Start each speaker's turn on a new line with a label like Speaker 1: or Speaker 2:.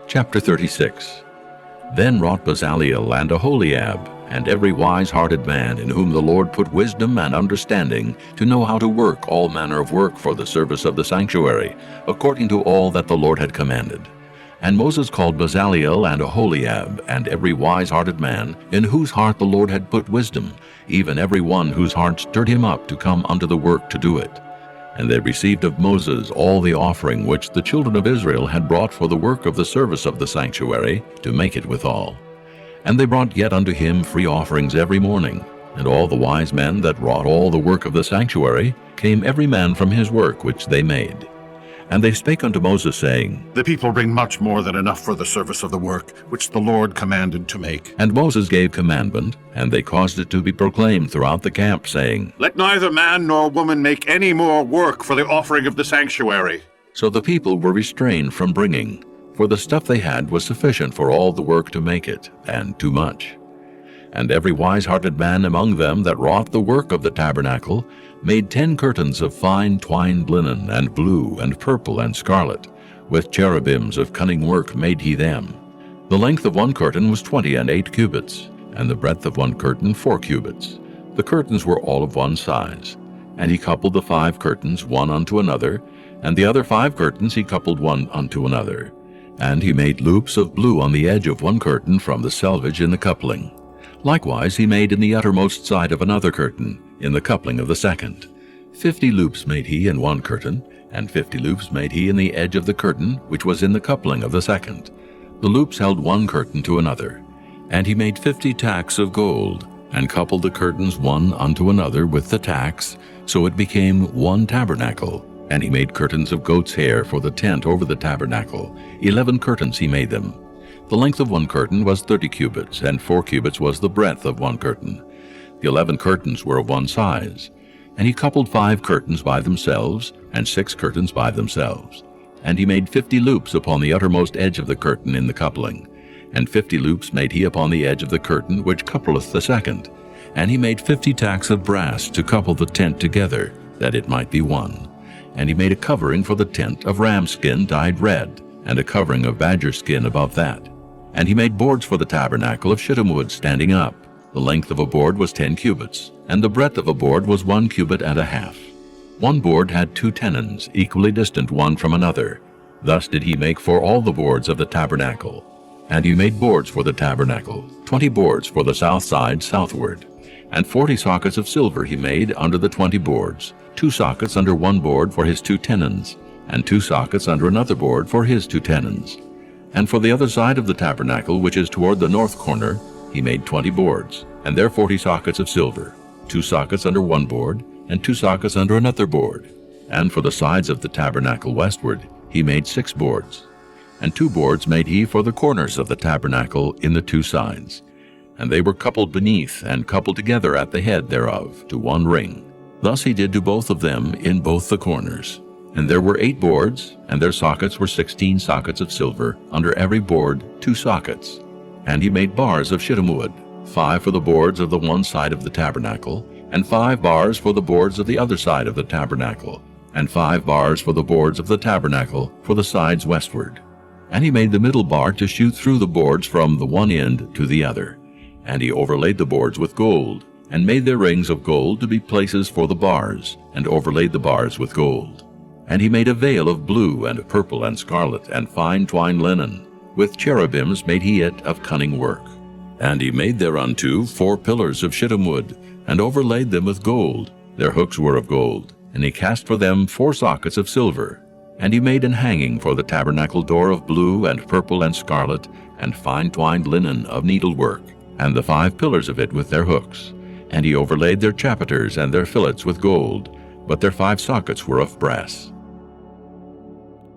Speaker 1: Chapter 36. Then wrought Bezaleel and Aholiab, and every wise-hearted man in whom the Lord put wisdom and understanding, to know how to work all manner of work for the service of the sanctuary, according to all that the Lord had commanded. And Moses called Bezaleel and Aholiab, and every wise-hearted man, in whose heart the Lord had put wisdom, even every one whose heart stirred him up to come unto the work to do it. And they received of Moses all the offering which the children of Israel had brought for the work of the service of the sanctuary, to make it withal. And they brought yet unto him free offerings every morning. And all the wise men that wrought all the work of the sanctuary came every man from his work which they made. And they spake unto Moses, saying,
Speaker 2: The people bring much more than enough for the service of the work which the Lord commanded to make.
Speaker 1: And Moses gave commandment, and they caused it to be proclaimed throughout the camp, saying,
Speaker 2: Let neither man nor woman make any more work for the offering of the sanctuary.
Speaker 1: So the people were restrained from bringing, for the stuff they had was sufficient for all the work to make it, and too much. And every wise-hearted man among them that wrought the work of the tabernacle made 10 curtains of fine twined linen, and blue, and purple, and scarlet. With cherubims of cunning work made he them. The length of one curtain was 28 cubits, and the breadth of one curtain 4 cubits. The curtains were all of one size. And he coupled the 5 curtains one unto another, and the other 5 curtains he coupled one unto another. And he made loops of blue on the edge of one curtain from the selvage in the coupling. Likewise he made in the uttermost side of another curtain, in the coupling of the second. 50 loops made he in one curtain, and 50 loops made he in the edge of the curtain which was in the coupling of the second. The loops held one curtain to another. And he made 50 tacks of gold, and coupled the curtains one unto another with the tacks, so it became one tabernacle. And he made curtains of goat's hair for the tent over the tabernacle. 11 curtains he made them. The length of one curtain was 30 cubits, and 4 cubits was the breadth of one curtain. The 11 curtains were of one size. And he coupled 5 curtains by themselves, and 6 curtains by themselves. And he made 50 loops upon the uttermost edge of the curtain in the coupling. And 50 loops made he upon the edge of the curtain which coupleth the second. And he made 50 tacks of brass to couple the tent together, that it might be one. And he made a covering for the tent of ram skin dyed red, and a covering of badger skin above that. And he made boards for the tabernacle of shittim wood standing up. The length of a board was 10 cubits, and the breadth of a board was 1 cubit and a half. One board had 2 tenons, equally distant one from another. Thus did he make for all the boards of the tabernacle. And he made boards for the tabernacle, 20 boards for the south side southward. And 40 sockets of silver he made under the 20 boards, 2 sockets under one board for his 2 tenons, and 2 sockets under another board for his 2 tenons. And for the other side of the tabernacle, which is toward the north corner, he made 20 boards, and there 40 sockets of silver, 2 sockets under one board, and 2 sockets under another board. And for the sides of the tabernacle westward, he made 6 boards. And 2 boards made he for the corners of the tabernacle in the 2 sides. And they were coupled beneath, and coupled together at the head thereof, to one ring. Thus he did to both of them in both the corners. And there were 8 boards, and their sockets were 16 sockets of silver, under every board 2 sockets. And he made bars of shittim wood, 5 for the boards of the one side of the tabernacle, and 5 bars for the boards of the other side of the tabernacle, and 5 bars for the boards of the tabernacle for the sides westward. And he made the middle bar to shoot through the boards from the one end to the other. And he overlaid the boards with gold, and made their rings of gold to be places for the bars, and overlaid the bars with gold. And he made a veil of blue and purple and scarlet and fine twined linen. With cherubims made he it of cunning work. And he made thereunto 4 pillars of shittim wood, and overlaid them with gold. Their hooks were of gold. And he cast for them 4 sockets of silver. And he made an hanging for the tabernacle door of blue and purple and scarlet, and fine twined linen of needlework, and the 5 pillars of it with their hooks. And he overlaid their chapiters and their fillets with gold, but their 5 sockets were of brass.